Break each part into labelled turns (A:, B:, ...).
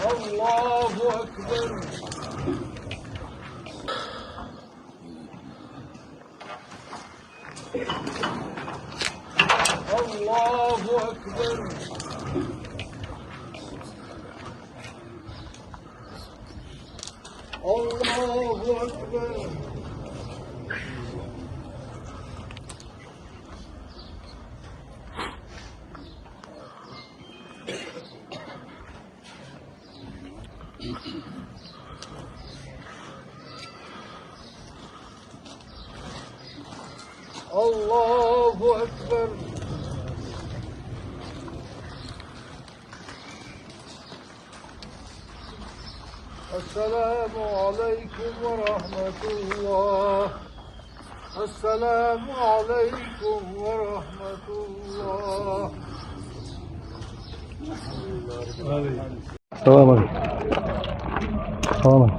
A: Allahu Ekber. Allahu Ekber. Allahu Ekber. Allahu Ekber. Esselamu Aleyküm ve Rahmetullah. Esselamu Aleyküm ve Rahmetullah.
B: Tamam abi. Tamam.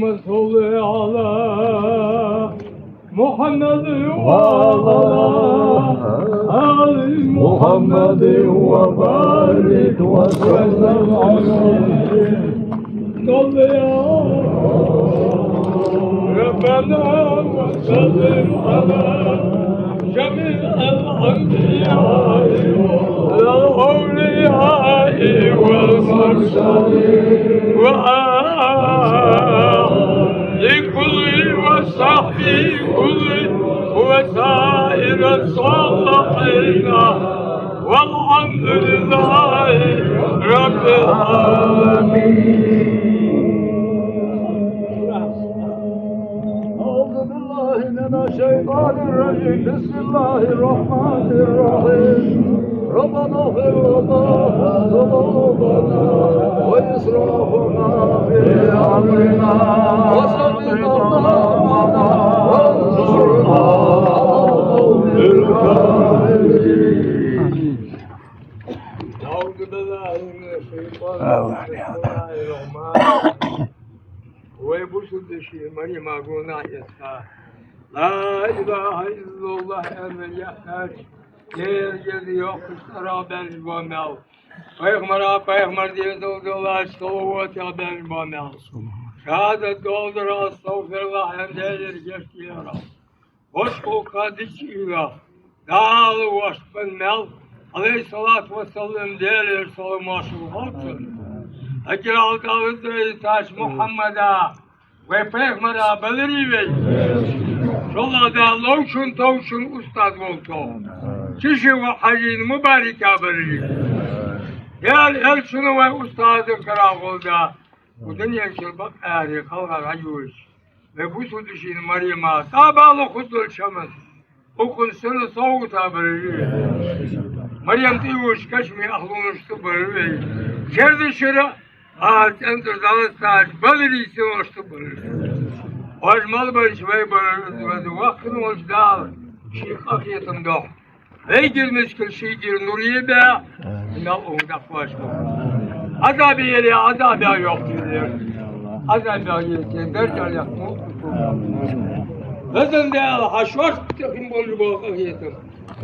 C: اللهم صل على محمد وعلى آل محمد وبارك وسلم عليه صل يا ربنا وسلم على جميع الأنبياء والأولياء والمرسلين لكل وصحبه كل وسائر الصالحين والحمد لله رب العالمين.
A: أعوذ بالله من الشيطان الرجيم بسم الله الرحمن الرحيم ربنا اغفر لنا ذنوبنا وإسرافنا في أمرنا وثبت أقدامنا وانصرنا على القوم الكافرين.
C: أعوذ بالله من الشيطان الرجيم ويبوسد الشيء مريم أقولنا يسا لا إله إلا الله أمن يحتاج يجد يخسر بين البامل Peygamber diye doldular salavat ya ben bana. Şehadet doldur estağfirullah emdelir geçti ya Rab. Hoş kul kadıç ilah. Dağlı hoş ben mel. Aleyhissalatu vesselam değerler salaması olsun. Akir al-Davud'u taş Muhammed'a ve Peygamber'a belirli ve Şollada loşun tavşun ustad oldu. Kişi ve hacin mübarek belirli. El şunu ve ustadı karakolda bu dünya için bak eri kalkar ayuş ve bu su düşün Meryem'e tabalı kudul şamız okunsun soğuk tabiri Meryem diyor kaçmıyor aklını üstü böyle şerdi şere ağaç endir dalı saç belirisi oluştu böyle Ajmal baş ve böyle vaktin oluştu şeyh akiyetim doğ ve girmiş kıl şey gir nuriye be ne onda baş azabı yeri azabı yok diyor azabı yeri derken yakma Neden de haşvaş takım bolcu bu akiyetim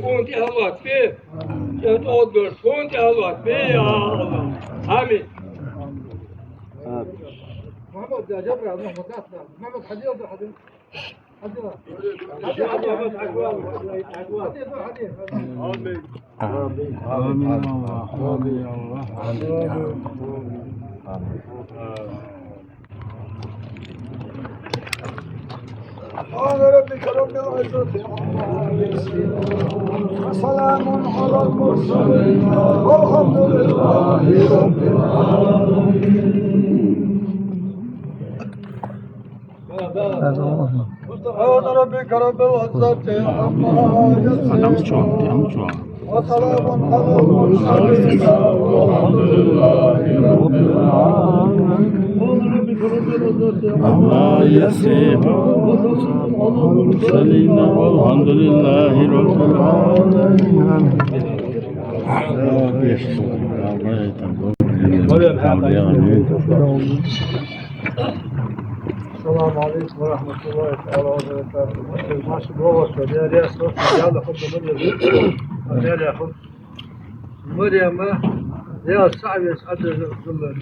C: Fonti halvat be et odber fonti halvat be ya Allah amin
A: محمد يا جبر محمد محمد حديث حديث سبحان ربك رب العزة عما يصفون وسلام على المرسلين والحمد لله رب العالمين. سبحان ربك رب العزة عما يصفون وسلام على المرسلين والحمد لله رب العالمين.
B: عما يصفون المرسلين والحمد لله رب العالمين.
A: السلام عليكم ورحمة الله تعالى وبركاته. ماشي بروح يا أسرة يلا خذ مريم يا خذ مريم يا صعب يسعد الظلم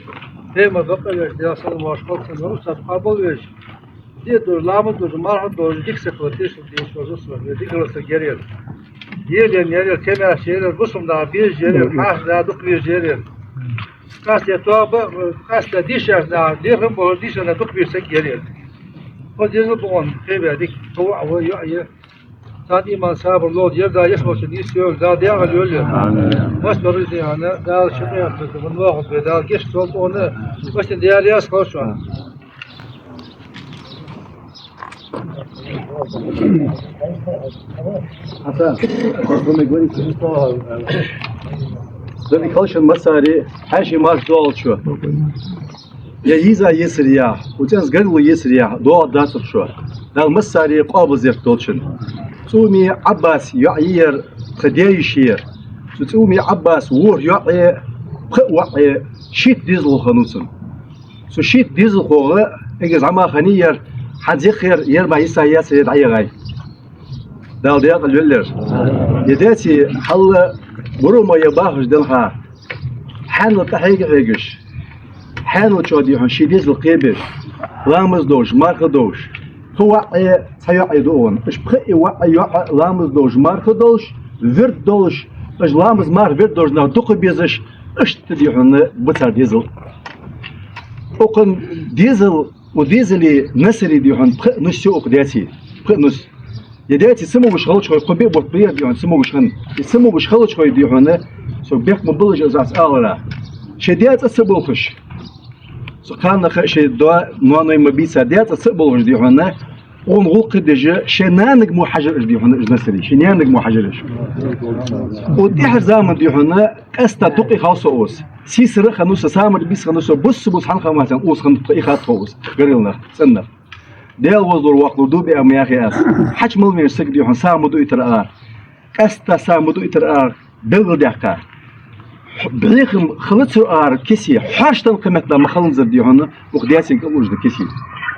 A: دائما قبل يا صلى الله عليه وسلم رصد قبل diye lama dur marhum dur dik sekreter diye sözü dik olsa geriyor. Yerden yere temel şeyler bu sumda bir yere hasla duk bir yere. Kasya toba kasya dişer da diğerin bu dişer duk bir sek geriyor. O diğer bu on tebedik tuva ve ya Tad iman sabır lod yer da yaşmasın istiyor da diye ölüyor. Baş doğru yani daha şunu yaptı bunu vakit ve daha geç oldu onu başta diğer yaz kalıyor şu an.
D: Hasan, bunu görüyorsun. Tabii kalışın masari her şey mas doğal şu. Ya yiza yesir ya, ucuz gırlı yesir ya, doğal dasır şu. Dal masari qabız yaptolçun. Sumi Abbas ya'yir qadayşir. Sumi Abbas vur ya'y qwa shit dizl khanusun. Su shit dizl khoga إجز عما خنير حذخر يربع يساياس يدعي غاي دال دياق الجلر يداتي حل بروما يباهش دلها حانو تحقيق هيجش حانو تشودي هون شيديز القيبش لامز دوش مارك دوش هو سيعي دون إيش بخي لامز دوش مارك دوش فرد دوش إيش لامز مارك فرد دوش نو دق بيزش إيش تدي هون بتر ديزل أقن ديزل وديزلي نسري دي هون بخي نسيو أقداتي بخي نس يداتي سمو مش خلص شوي قبيب وطبيعي دي هون سمو مش خن سمو مش خلص شوي دي هون سو بيك مبلج أزاس آلا شديات السبوخش سكان خشي دوا نواني مبيسا ديات السبوخش دي هون ونغوق دجا شنانك مو حجر دي هون نسري شنانك مو حجرش ودي حزام دي هون استا دقي خاص اوس سيسر خنوس سامر بيس خنوس بص حن خماسن اوس خن دقي خاص اوس غريلنا سنه ديال وزر وقت دوبي ام يا اخي اس حج مل سك دي هون سامدو يترار استا سامدو يترار دغ دقه بريخم خلص ار كسي حاشتن قيمتنا ما خلص دي هون وقدياسي قلوج دي كسي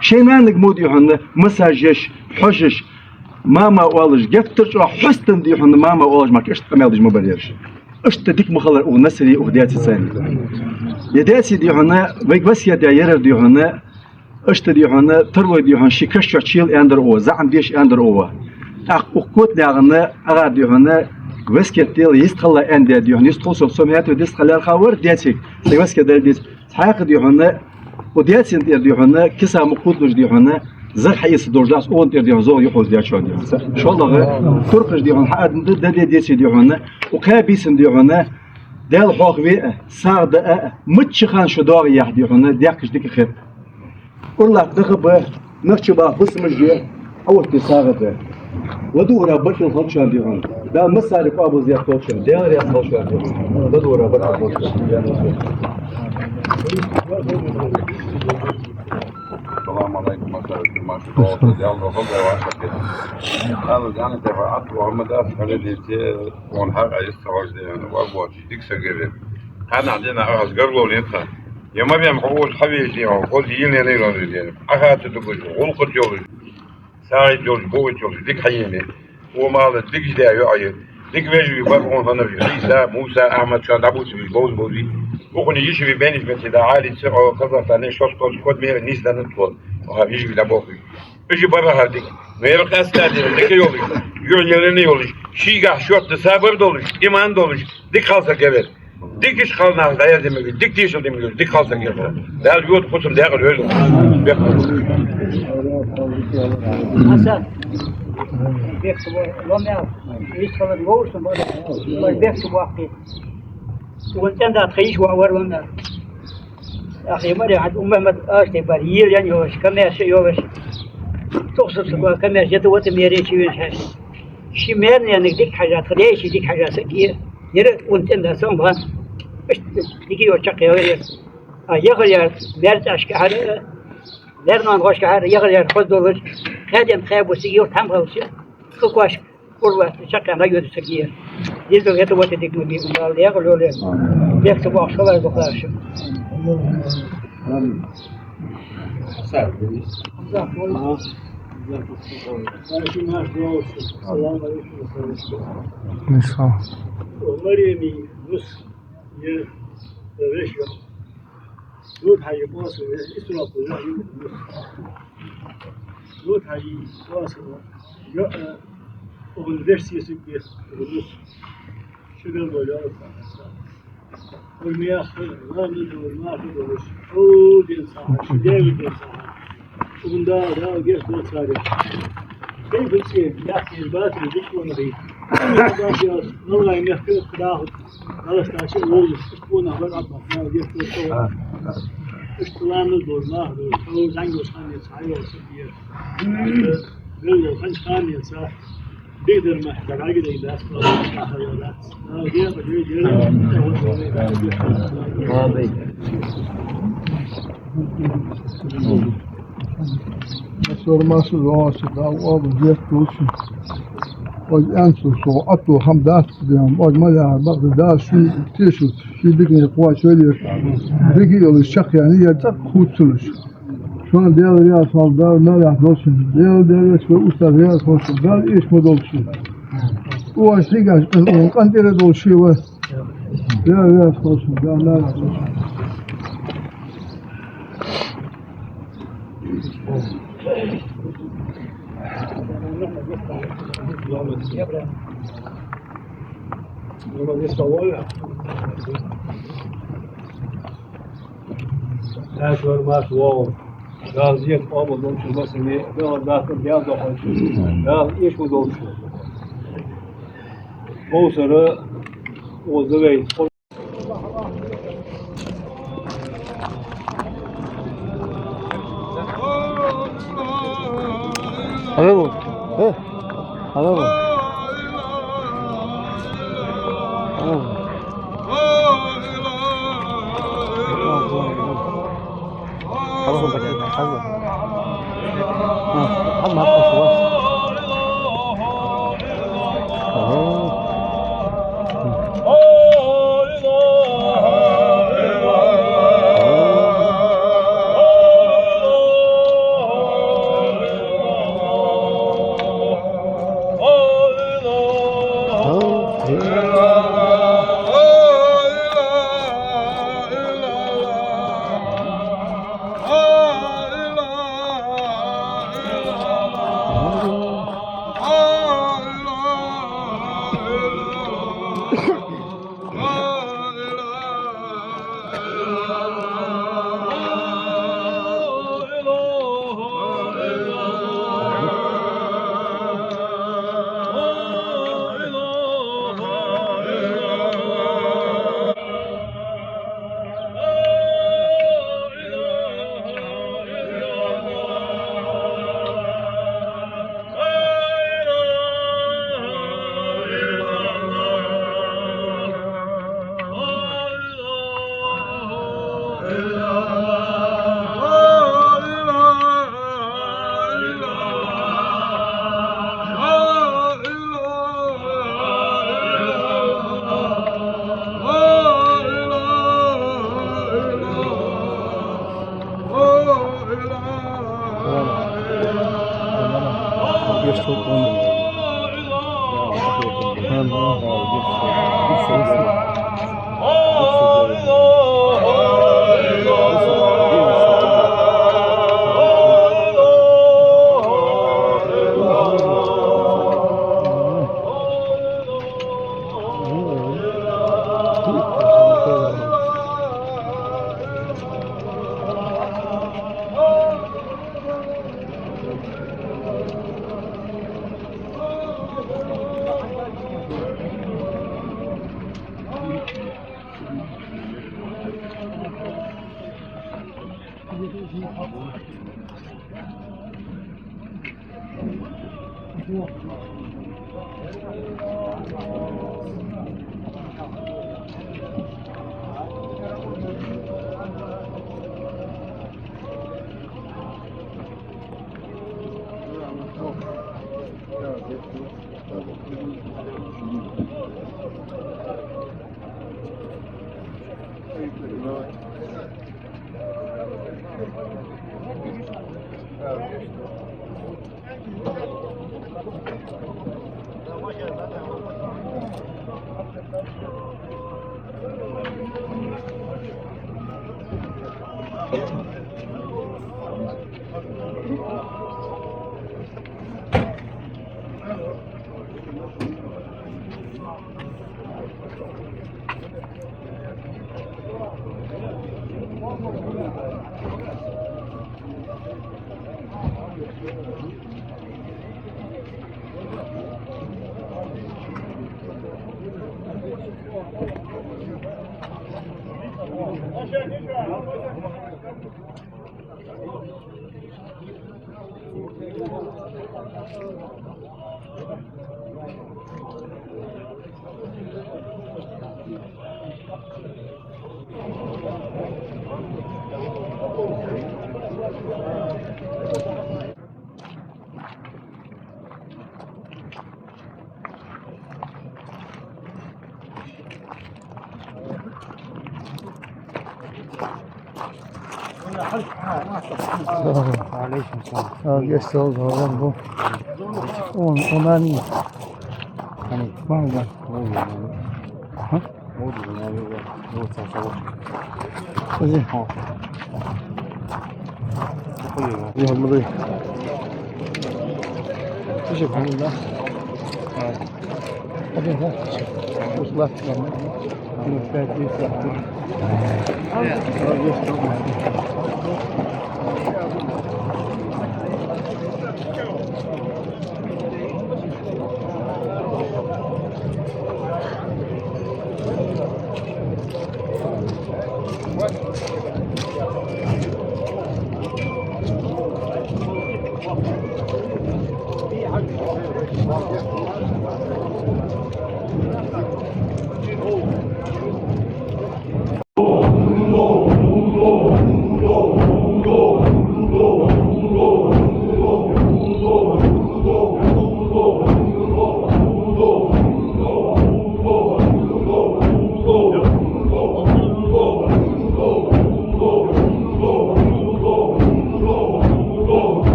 D: شينانك مودي هون مساجش حجش ماما والج جفتش حستن دي هون ماما والج ما كشت قمالج ما بريش اشت ديك مخلر او نسري وقدياسي ثاني يداسي دي هون ويك بس يا يرر دي هون اشت دي هون تروي دي هون شيكش تشيل اندر او زعم ديش اندر او اخ وقوت لغنا اغا دي هون وسكت ديال يستخلى اندي دي هون يستخلص سميات وديستخلى الخاور دياتيك سيوسك ديال حاق دي هون ودياتين دي هون كسا مقود دي هون زر حيس دوجلاس اون دي هون زو يخوز دي شون ان شاء الله ترقش دي هون حق دي هون وكابيس دي هون ديال حوغوي سارد متشخان شدور يحدي هون ديكش ديك خير والله دغب نخشبا بسمجي او تسارد ودورا بشر خلشان دي هون ده مساري قابو زياد خلشان ديال رياض خلشان ودورا بشر خلشان
E: السلام عليكم ورحمة الله وبركاته. أنا يعني تبعت محمد أفهم دي ونحق يستوعب دي أنا وأبغى ديك سجلة. أنا عندنا أخذ قربه ونيتها. يوم ما بيعمل حقوق حبيبي دي أو قول يجيني ليلة دي. أخذت تقول غلق جول. ساعد جول بوي جول ديك حيني. وما هذا ديك جدا يعيد. ديك بيجي بقون هنا في عيسى موسى أحمد شاد عبوس في بوز بوزي. وكون يجي في بيني في ده عالي تسعة كذا ثاني شوط كود مير نيس ده نطول وها يجي في لابوكي يجي برا هذيك مير قاس تادي ديك يولي يولي يولي شيء قاع شوط تسابر دولش إيمان دولش ديك خالصة كبير ديك إيش خالنا ده يا زلمة ديك تيشل دي ديك خالصة كبير ده اليوم خصم ده ياكل هيلو
F: حسن بيكتبوا لما يشتغل الجوش ما بيكتبوا أخي وانت عندها تخيش وعور ونا أخي مري عند أمه ما أشتي بريل يعني هوش كم شيء هوش تقصد سبوا كم جت وتميري شيء وش شمال يعني ديك حاجات خليش ديك حاجات سكية يرد وانت عندها سمها بس ديكي وشقي هوري يغير بيرت أشكال لرنا نغش كهار يغير خد دولش خادم خاب وسيور تام غلش كوكاش كل وقت شقي ما يود سكية يزدو هذا وقت ديك مبي ولا يغلو له بيكتبوا أشخاص بخلاش
A: مريمي نص يرشوا نوت هاي باص يسرق ولا نوت هاي باص يا أونيفرسيتي سكير نص شغل ولا والمياه ما ندور ما ندورش أول إنسان شديد إنسان وبندا دا جيش دوت ساري كيف بتصير يحكي الباتري بيكون غير والله يحكي خداه خلاص تاشي أول تكون أول أبغى ما جيش دوت سوا اشتغلنا ندور ما ندور أول زنجو ثانية صحيح وسكير بالله خمس ثانية صح بيقدر ما يحتاج عقد إذا أصلا خيالات غير
G: Sorması doğası da o vaziyet olsun. O en son atı hamdat diyorum. O mala bak da şu tişut şu dikine kuva söylüyor. Diki yolu şak yani ya da kurtuluş. Şu Sonra diğer riyaz aldı, ne yaptı olsun. Diğer devlet ve usta riyaz olsun. Ben iş model olsun. O açtı gerçekten, o kantire doluşuyor var. Diğer riyaz olsun, diğer ne yaptı olsun.
A: أشهر ما سواه قال زيت أبو دولشو مثلا قال داخل بيا دخلشو قال إيش بدولشو بوسرة وزوي
B: Araba. He. Araba. خلاص بقى حظ حظ خلاص عليكم السلام.
G: geçti oldu oğlum bu. Onlar iyi.
B: hani
G: Var mı?
B: ne oluyor yani?
G: Ha?
B: Ne oluyor yani? Ne olsa sabah.
G: Hadi.
B: Ne oluyor ya?
G: Yolları. Teşekkür ederim. Hadi hadi. Uzak yani. Lütfen lütfen.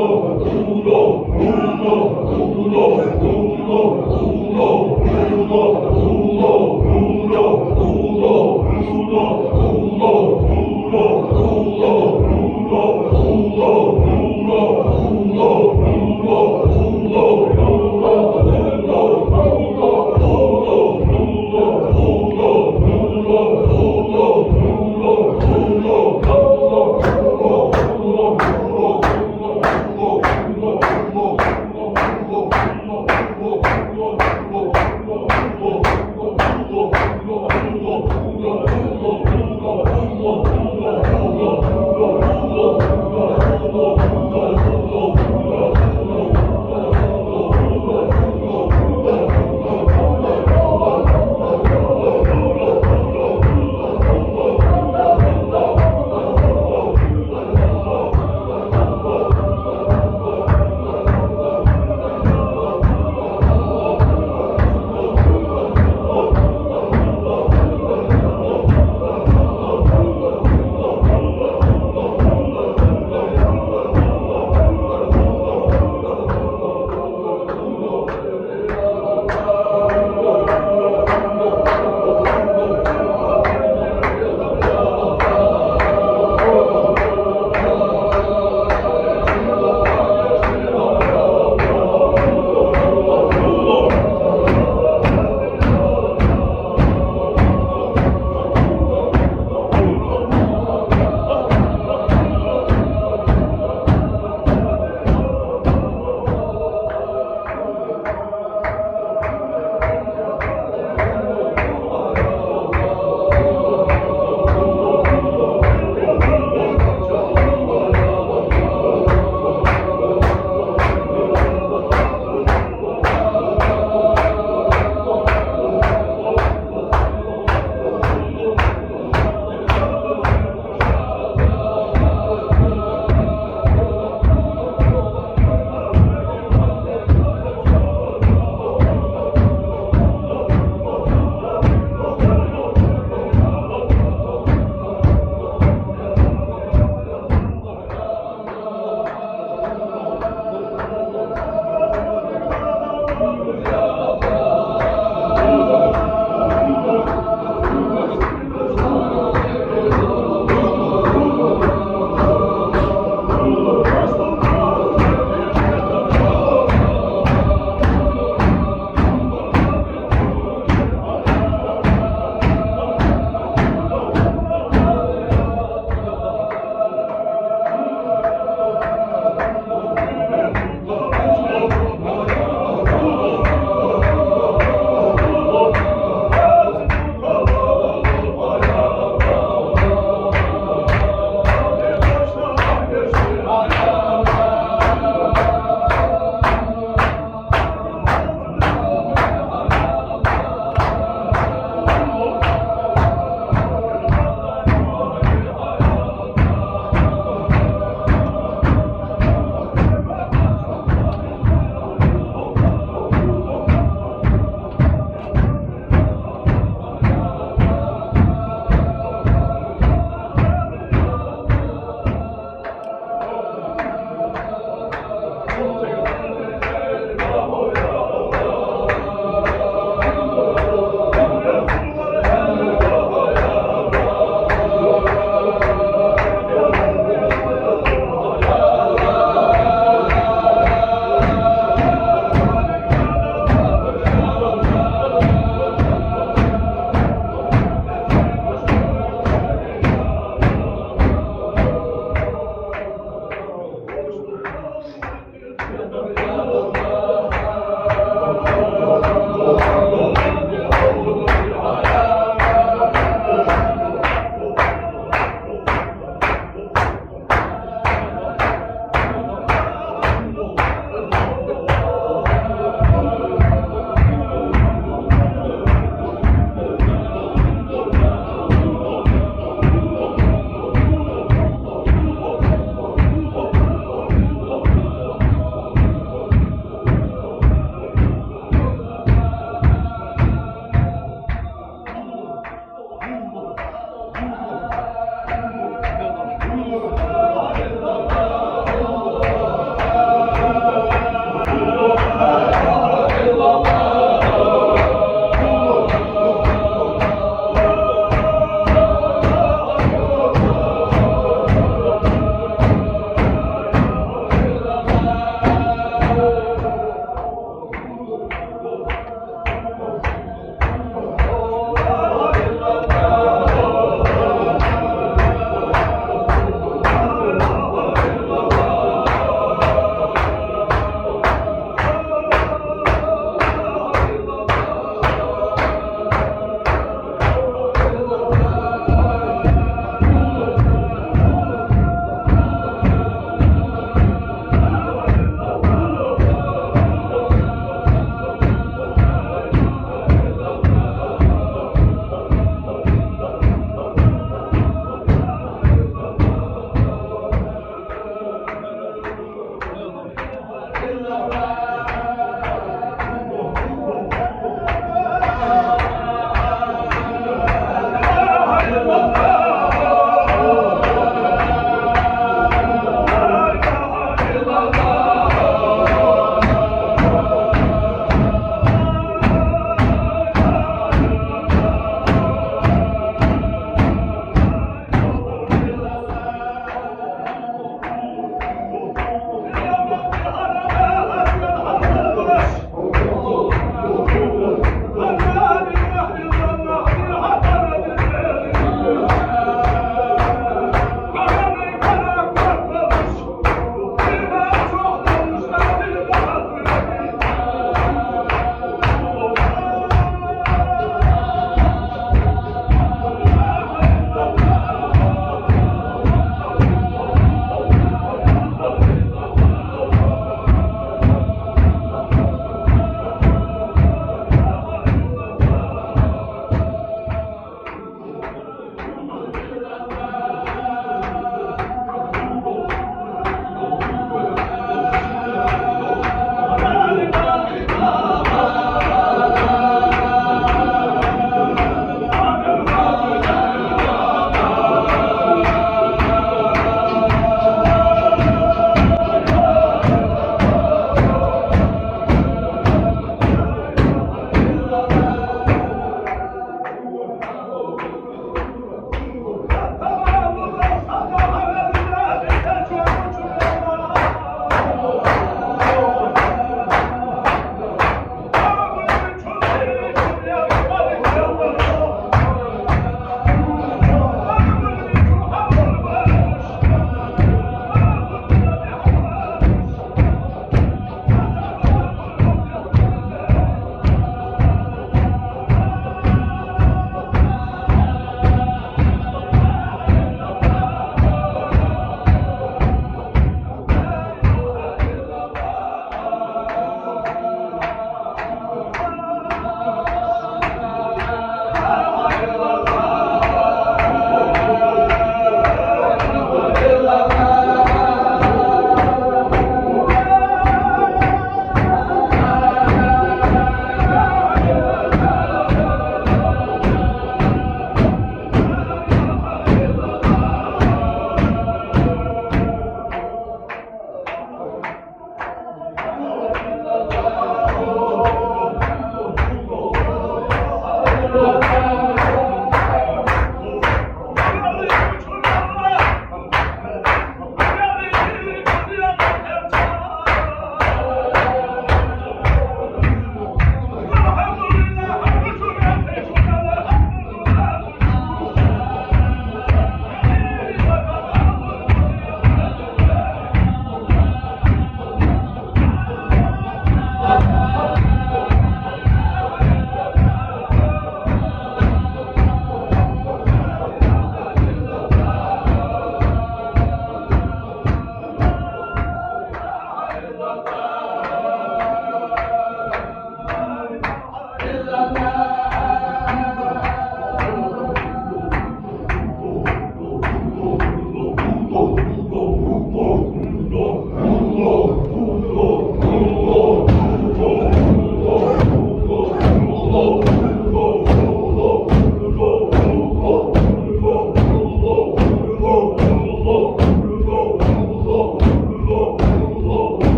H: Oh,